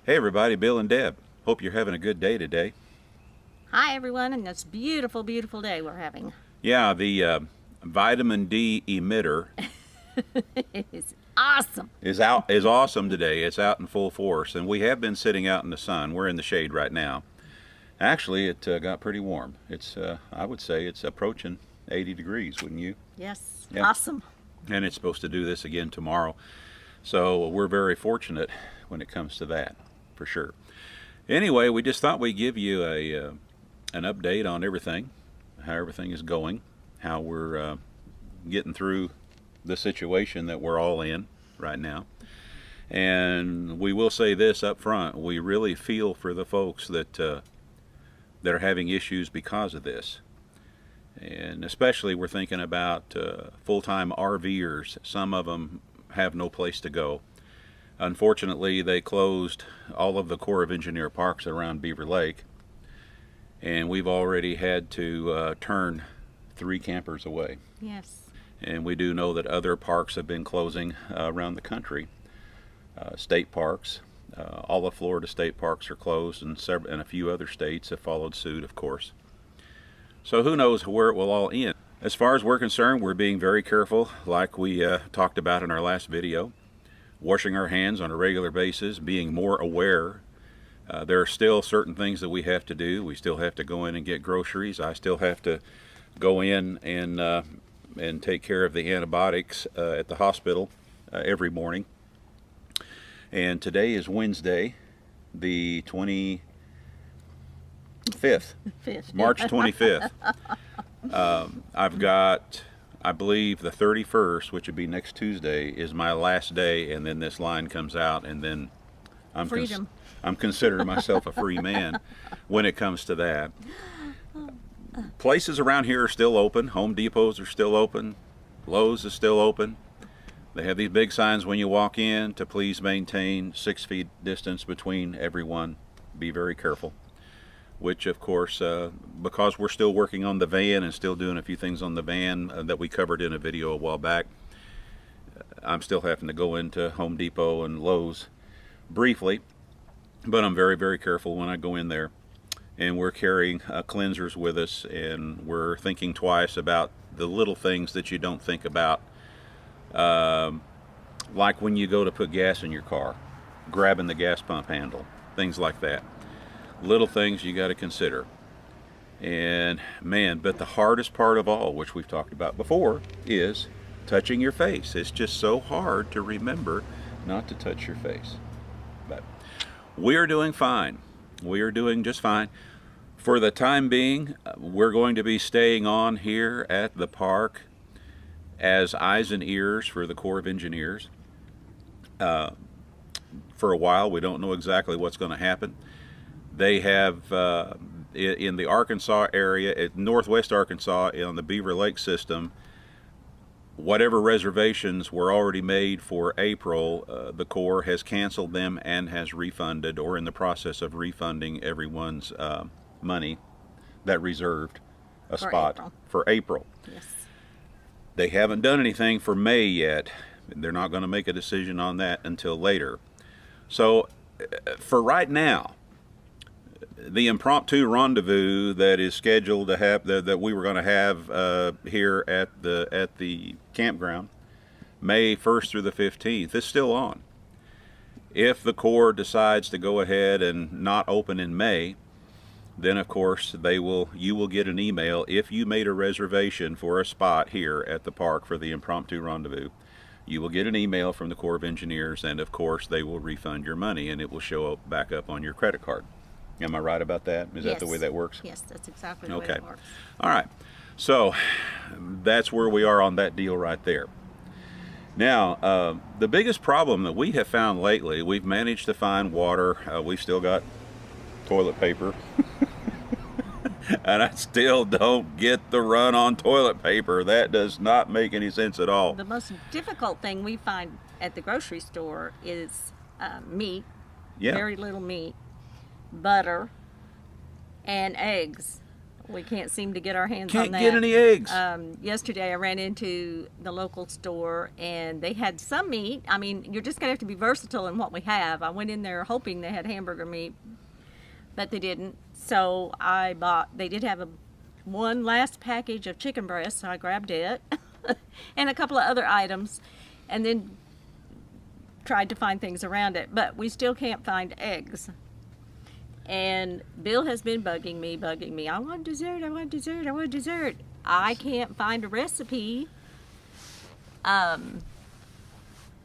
Hey everybody, Bill and Deb. Hope you're having a good day today. Hi, everyone, and this beautiful, beautiful day we're having. Yeah, the vitamin D emitter It's awesome. is awesome today. It's out in full force, and we have been sitting out in the sun. We're in the shade right now. Actually, it got pretty warm. It's I would say it's approaching 80 degrees, wouldn't you? Yes, Yeah. awesome. And it's supposed to do this again tomorrow. So we're very fortunate when it comes to that, for sure. Anyway, we just thought we'd give you an update on everything, how everything is going, how we're getting through the situation that we're all in right now. And we will say this up front: we really feel for the folks that are having issues because of this, and especially we're thinking about full-time RVers. Some of them have no place to go. Unfortunately, they closed all of the Corps of Engineer parks around Beaver Lake, and we've already had to turn 3 campers away. Yes. And we do know that other parks have been closing around the country. State parks, all of Florida state parks are closed, and a few other states have followed suit, of course. So who knows where it will all end. As far as we're concerned, we're being very careful, like we talked about in our last video. Washing our hands on a regular basis, being more aware. There are still certain things that we have to do. We still have to go in and get groceries. I still have to go in and take care of the antibiotics at the hospital every morning. And today is Wednesday, the 25th, Fifth. March 25th. I've got, I believe, the 31st, which would be next Tuesday, is my last day, and then this line comes out, and then Freedom. I'm considering myself a free man when it comes to that. Places around here are still open. Home Depots are still open. Lowe's is still open. They have these big signs when you walk in to please maintain 6 feet distance between everyone. Be very careful. Which, of course, because we're still working on the van and still doing a few things on the van that we covered in a video a while back, I'm still having to go into Home Depot and Lowe's briefly, but I'm very, very careful when I go in there. And we're carrying cleansers with us, and we're thinking twice about the little things that you don't think about, like when you go to put gas in your car, grabbing the gas pump handle, things like that. Little things you got to consider. And man, but the hardest part of all, which we've talked about before, is touching your face. It's just so hard to remember not to touch your face. But we are doing fine. We are doing just fine. For the time being, we're going to be staying on here at the park as eyes and ears for the Corps of Engineers. For a while, we don't know exactly what's going to happen. They have in the Arkansas area, at northwest Arkansas, on the Beaver Lake system, whatever reservations were already made for April, the Corps has canceled them and has refunded, or in the process of refunding, everyone's money that reserved a For spot April. for April. Yes. They haven't done anything for May yet. They're not going to make a decision on that until later. So for right now, the impromptu rendezvous that is scheduled to have that we were going to have here at the campground, May 1st through the 15th, is still on. If the Corps decides to go ahead and not open in May, then of course you will get an email if you made a reservation for a spot here at the park for the impromptu rendezvous. You will get an email from the Corps of Engineers, and of course they will refund your money, and it will show up back up on your credit card. Am I right about that? Is that the way that works? Yes, that's exactly the way Okay. it works. All right. So that's where we are on that deal right there. Now, the biggest problem that we have found lately, we've managed to find water. We've still got toilet paper. And I still don't get the run on toilet paper. That does not make any sense at all. The most difficult thing we find at the grocery store is meat, Yeah. very little meat, butter, and eggs. We can't seem to get our hands Can't on that. get any eggs. Yesterday I ran into the local store and they had some meat. I mean, you're just going to have to be versatile in what we have. I went in there hoping they had hamburger meat, but they didn't. So they did have one last package of chicken breast, so I grabbed it and a couple of other items and then tried to find things around it. But we still can't find eggs. And Bill has been bugging me. I want dessert, I want dessert, I want dessert. I can't find a recipe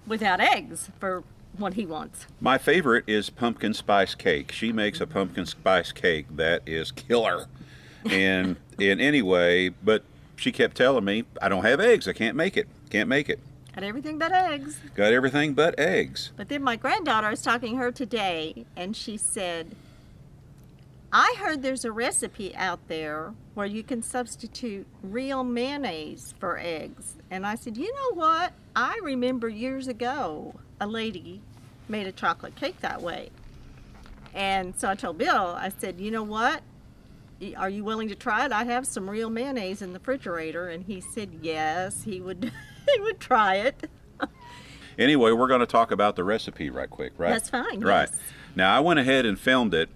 without eggs for what he wants. My favorite is pumpkin spice cake. She makes a pumpkin spice cake that is killer. And in any way, but she kept telling me, I don't have eggs, I can't make it. Can't make it. Got everything but eggs. Got everything but eggs. But then my granddaughter, I was talking to her today, and she said, I heard there's a recipe out there where you can substitute real mayonnaise for eggs. And I said, you know what? I remember years ago a lady made a chocolate cake that way. And so I told Bill, I said, you know what? Are you willing to try it? I have some real mayonnaise in the refrigerator. And he said, yes, he would, he would try it. Anyway, we're going to talk about the recipe right quick, right? That's fine, Right. yes. Now, I went ahead and filmed it.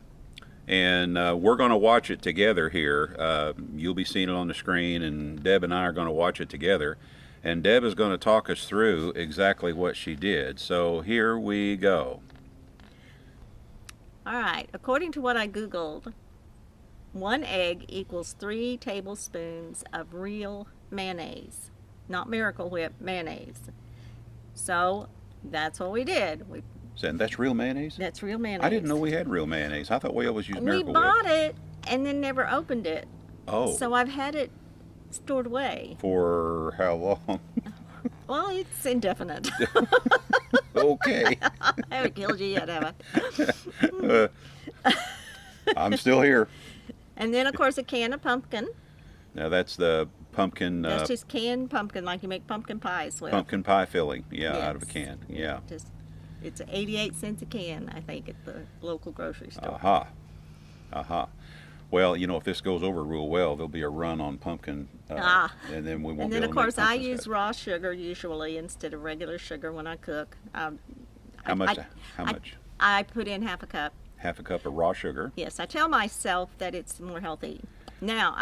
And we're going to watch it together here. You'll be seeing it on the screen, and Deb and I are going to watch it together. And Deb is going to talk us through exactly what she did. So here we go. All right, according to what I Googled, 1 egg equals 3 tablespoons of real mayonnaise, not Miracle Whip mayonnaise. So that's what we did. And that's real mayonnaise? That's real mayonnaise. I didn't know we had real mayonnaise. I thought we always used We Miracle bought Whip. it and then never opened it. Oh. So I've had it stored away. For how long? Well, it's indefinite. Okay. I haven't killed you yet, have I? I'm still here. And then, of course, a can of pumpkin. Now that's the pumpkin That's just canned pumpkin, like you make pumpkin pies with. pumpkin pie filling. Yeah, out of a Yes. can. Yeah. It's 88 cents a can, I think, at the local grocery store. Aha. Aha. Well, you know, if this goes over real well, there'll be a run on pumpkin, and then we won't And be then, able of to make course, I pumpkin use stuff. raw sugar usually instead of regular sugar when I cook. How much? How I- much? I put in half a cup. Half a cup of raw sugar. Yes, I tell myself that it's more healthy. Now,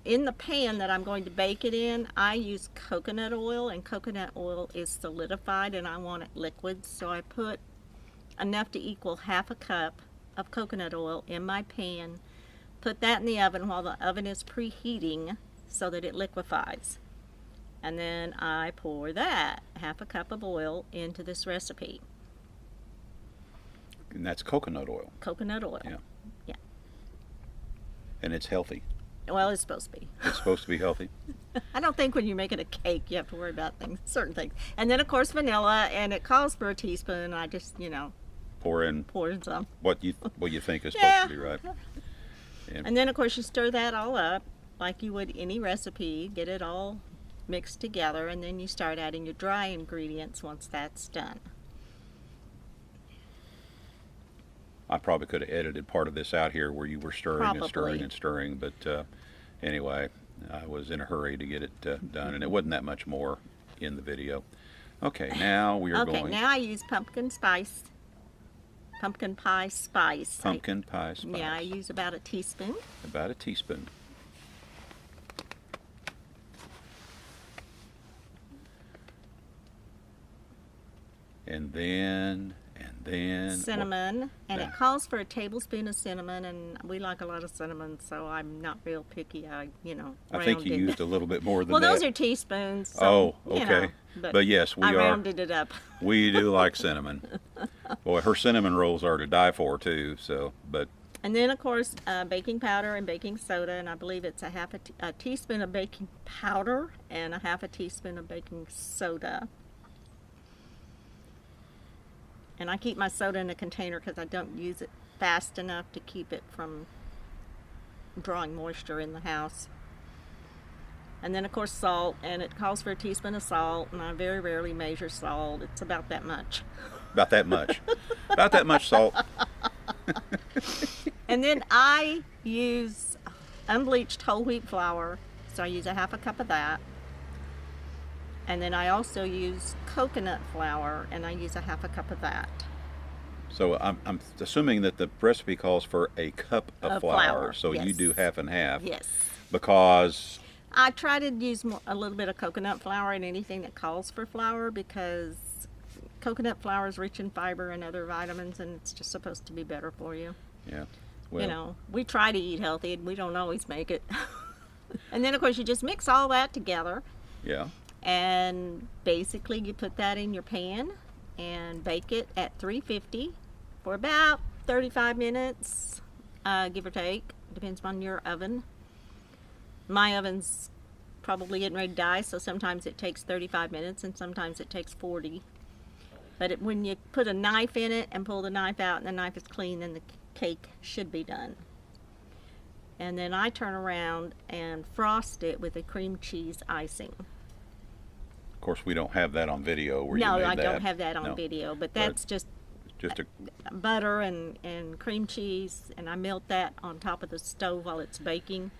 in the pan that I'm going to bake it in, I use coconut oil, and coconut oil is solidified, and I want it liquid, so I put enough to equal half a cup of coconut oil in my pan. Put that in the oven while the oven is preheating so that it liquefies. And then I pour that, half a cup of oil, into this recipe. And that's coconut oil. Coconut oil. Yeah. Yeah. And it's healthy. Well, it's supposed to be. It's supposed to be healthy. I don't think when you're making a cake you have to worry about certain things. And then, of course, vanilla, and it calls for a teaspoon. I just, Pour in pour in some. what you think is supposed Yeah. to be right. And then, of course, you stir that all up like you would any recipe. Get it all mixed together, and then you start adding your dry ingredients once that's done. I probably could have edited part of this out here where you were stirring and stirring Probably. and stirring, but anyway, I was in a hurry to get it done, and it wasn't that much more in the video. Okay, now we are Okay, going now I use pumpkin pie spice. pumpkin pie spice. Yeah, I use about a teaspoon. About a teaspoon. And then Cinnamon, and now- it calls for a tablespoon of cinnamon, and we like a lot of cinnamon, so I'm not real picky. I I think you rounded. used a little bit more than Well, that. those are teaspoons. So, Oh, okay. But yes, we I are. rounded it up. We do like cinnamon. Boy, her cinnamon rolls are to die for too. So, but And then, of course, baking powder and baking soda, and I believe it's a teaspoon of baking powder and a half a teaspoon of baking soda. And I keep my soda in a container because I don't use it fast enough to keep it from drawing moisture in the house. And then, of course, salt, and it calls for a teaspoon of salt, and I very rarely measure salt. It's about that much. about that much. About that much salt. And then I use unbleached whole wheat flour, so I use a half a cup of that. And then I also use coconut flour, and I use a half a cup of that. So I'm assuming that the recipe calls for a cup of flour, so you yes. do half and half. Yes. Because I try to use a little bit of coconut flour in anything that calls for flour, because coconut flour is rich in fiber and other vitamins, and it's just supposed to be better for you. yeah, well, You know, we try to eat healthy, and we don't always make it. And then, of course, you just mix all that together, yeah. and basically you put that in your pan and bake it at 350 for about 35 minutes, give or take. Depends on your oven. My oven's probably getting ready to die, so sometimes it takes 35 minutes and sometimes it takes 40. But when you put a knife in it and pull the knife out and the knife is clean, then the cake should be done. And then I turn around and frost it with a cream cheese icing. Of course, we don't have that on video. Where No, you made I that. don't have that on No. video, but that's just Just a butter and cream cheese, and I melt that on top of the stove while it's baking.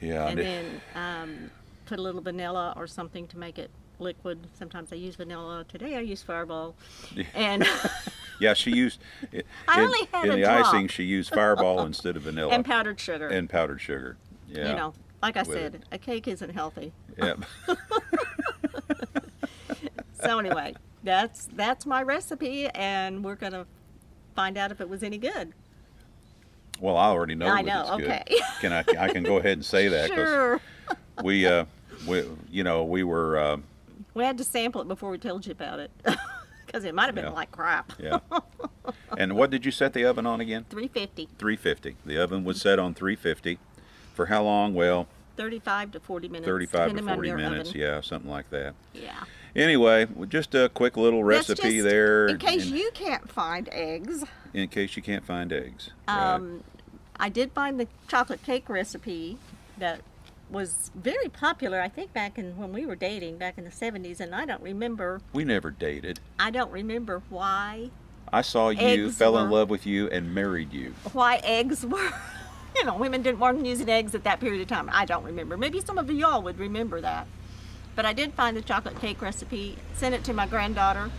yeah. And then put a little vanilla or something to make it liquid. Sometimes I use vanilla. Today I use Fireball. And Yeah, she used I only had in a the drop. icing. She used Fireball instead of vanilla and powdered sugar. and powdered sugar. Yeah, You know, like I with said, it. a cake isn't healthy. Yeah. So anyway, that's my recipe, and we're gonna find out if it was any good. Well, I already know. I that know, it's good. okay. Can I can go ahead and say that Sure. we we were We had to sample it before we told you about it, because it might have been Yeah. like crap. yeah. And what did you set the oven on again? 350, 350. The oven was set on 350. For how long? Well, 35 to 40 minutes. 35 to depending on 40 your minutes. oven. Yeah, something like that. Yeah. Anyway, just a quick little That's recipe just there. In case you can't find eggs. In case you can't find eggs. Right. I did find the chocolate cake recipe that was very popular, I think, back in when we were dating back in the 70s, and I don't remember We never dated. why I saw you, Eggs fell in were- love with you, and married you. eggs were, women didn't want using eggs at that period of time. I don't remember. Maybe some of y'all would remember that. But I did find the chocolate cake recipe, sent it to my granddaughter,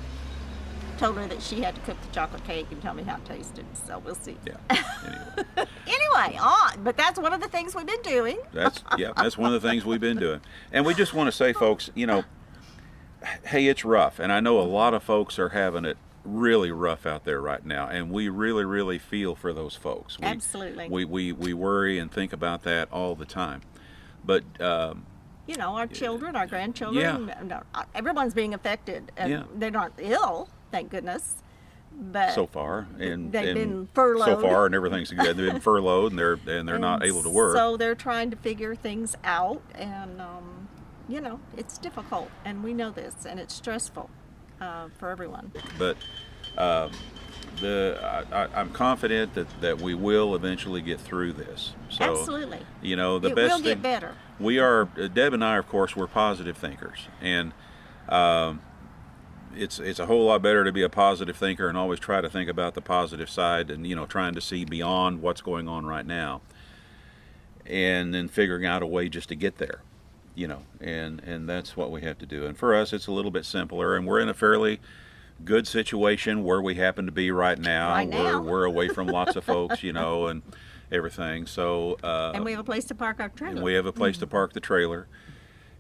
told her that she had to cook the chocolate cake and tell me how it tasted. So we'll see. Yeah. Anyway, Anyway, on. But that's one of the things we've been doing. that's one of the things we've been doing. And we just want to say, folks, hey, it's rough, and I know a lot of folks are having it really rough out there right now, and we really, really feel for those folks. Absolutely. We worry and think about that all the time. But Our children, our grandchildren, everyone's being affected. And Yeah. they're not ill, thank goodness. But so far, and They've been so furloughed. far, and everything's good. They've been furloughed, and they're not able to work. So they're trying to figure things out, and it's difficult, and we know this, and it's stressful for everyone. But I'm confident that we will eventually get through this. So, Absolutely. The It best will thing get better. we are. Deb and I, of course, we're positive thinkers, and it's a whole lot better to be a positive thinker and always try to think about the positive side, and trying to see beyond what's going on right now, and then figuring out a way just to get there. And that's what we have to do. And for us, it's a little bit simpler, and we're in a fairly good situation where we happen to be right now. Right now. We're away from lots of folks, and everything. So And we have a place to park our trailer. and we have a place to park the trailer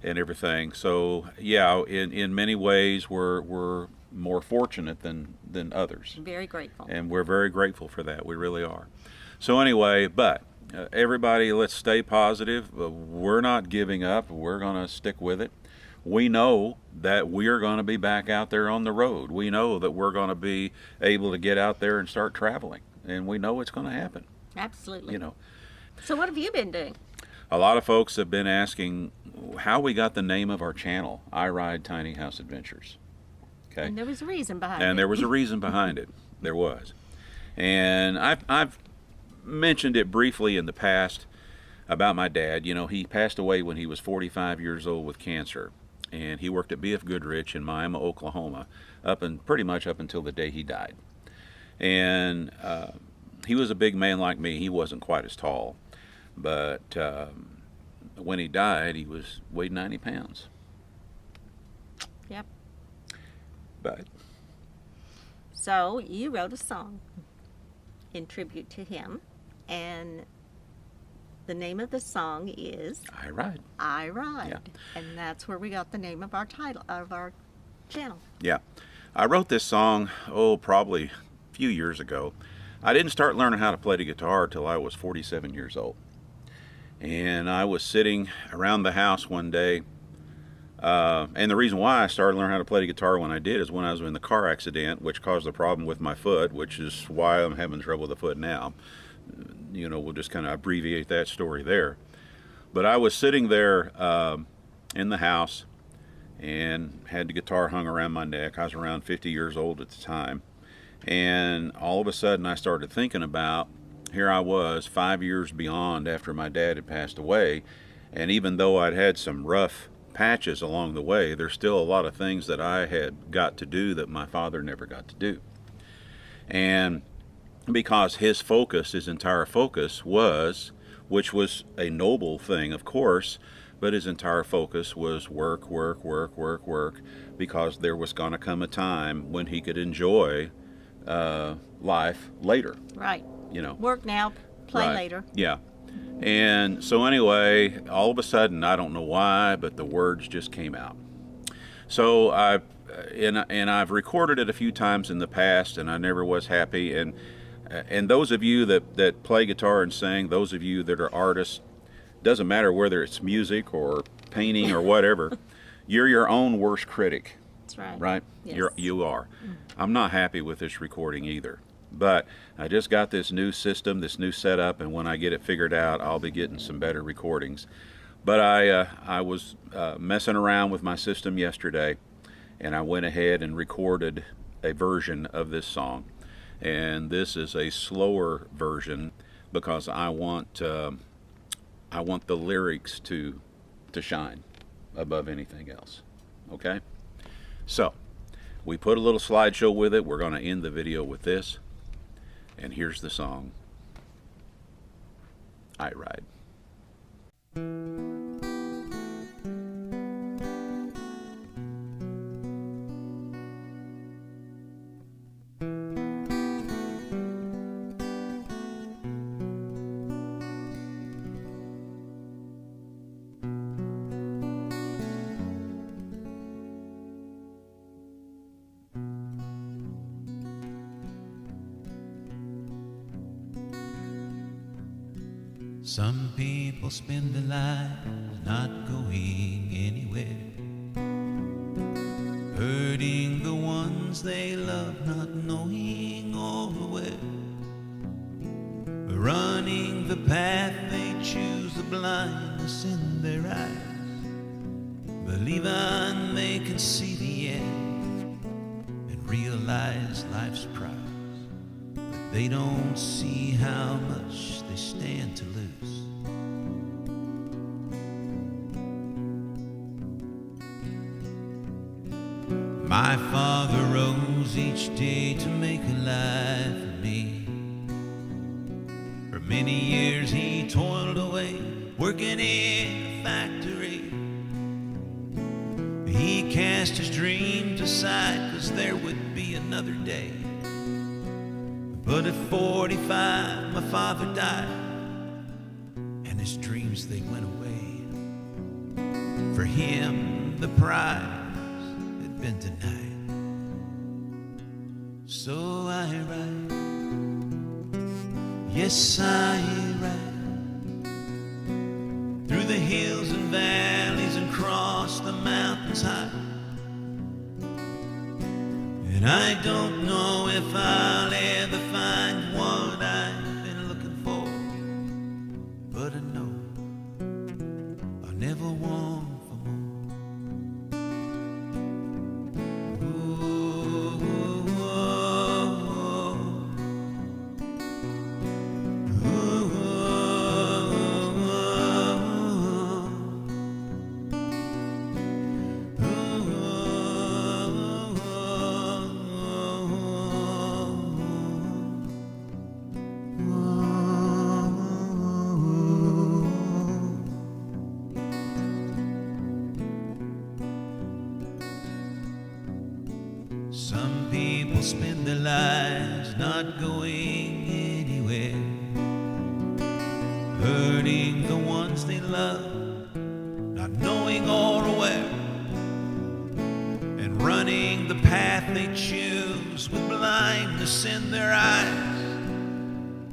and everything. So yeah, in many ways we're more fortunate than others, Very grateful. and we're very grateful for that. We really are. So anyway, but everybody, let's stay positive. We're not giving up. We're going to stick with it. We know that we are going to be back out there on the road. We know that we're going to be able to get out there and start traveling, and we know it's going to happen. Absolutely. You know, So what have you been doing? a lot of folks have been asking how we got the name of our channel, I Ride Tiny House Adventures. Okay. And there was a reason behind it. And there was a reason behind it. There was. And I've mentioned it briefly in the past about my dad. He passed away when he was 45 years old with cancer. And he worked at B.F. Goodrich in Miami, Oklahoma, pretty much up until the day he died. And he was a big man like me. He wasn't quite as tall. But when he died, he weighed 90 pounds. Yep. But So you wrote a song in tribute to him, and the name of the song is I Ride. I Ride. Yeah. And that's where we got the name of our title of our channel. Yeah. I wrote this song, probably a few years ago. I didn't start learning how to play the guitar till I was 47 years old. And I was sitting around the house one day. And the reason why I started learning how to play the guitar when I did is when I was in the car accident, which caused a problem with my foot, which is why I'm having trouble with the foot now. We'll just kind of abbreviate that story there. But I was sitting there in the house and had the guitar hung around my neck. I was around 50 years old at the time. And all of a sudden I started thinking about, here I was 5 years beyond after my dad had passed away. And even though I'd had some rough patches along the way, there's still a lot of things that I had got to do that my father never got to do. And because his entire focus was, which was a noble thing, of course, but his entire focus was work, work, work, work, work, because there was going to come a time when he could enjoy life later. Right. You know. Work now, play Right. later. Yeah. And so anyway, all of a sudden, I don't know why, but the words just came out. So I've recorded it a few times in the past, and I never was happy. And those of you that play guitar and sing, those of you that are artists, doesn't matter whether it's music or painting or whatever, you're your own worst critic, That's right. right? Yes. You are. I'm not happy with this recording either. But I just got this new system, this new setup, and when I get it figured out, I'll be getting some better recordings. But I was messing around with my system yesterday, and I went ahead and recorded a version of this song. And this is a slower version because I want the lyrics to shine above anything else. Okay? So, we put a little slideshow with it. We're going to end the video with this. And here's the song, I Ride. Some people spend their lives not going anywhere, hurting the ones they love, not knowing over where, running the path they choose, the blindness in their eyes, believing they can see the end and realize life's prize, but they don't see how much they stand to lose. My father rose each day to make a life for me. For many years he toiled away, working in a factory. He cast his dreams aside, 'cause there would be another day. But at 45 my father died, and his dreams they went away. For him the prize had been denied. So I ride, yes I ride, through the hills and valleys and cross the mountains high. And I don't know if I'll ever find what I've been looking for, but I know I'll never want for more. ones they love, not knowing or aware, and running the path they choose with blindness in their eyes,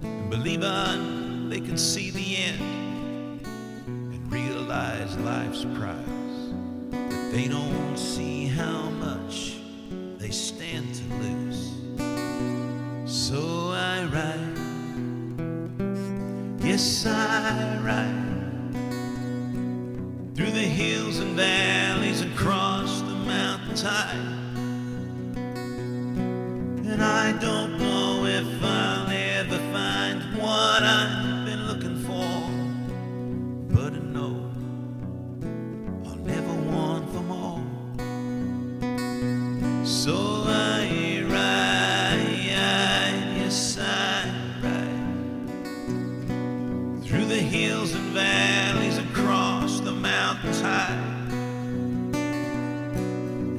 and believing they can see the end and realize life's prize, but they don't see how much they stand to lose. So I ride, yes I ride, through the hills and valleys, across the mountainside, and I don't know if I'll ever find what I've been looking for, but I know I'll never want for more. So I ride, yes I ride, through the hills and valleys, across the mountainside,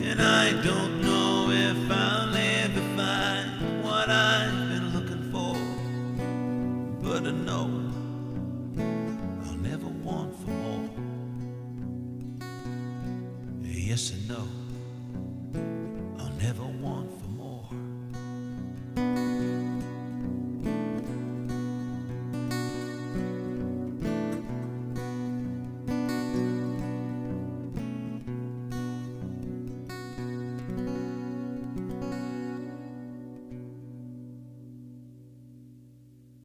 and I don't know if I'll ever find what I've been looking for, but I know I'll never want for more. Yes, I know I'll never want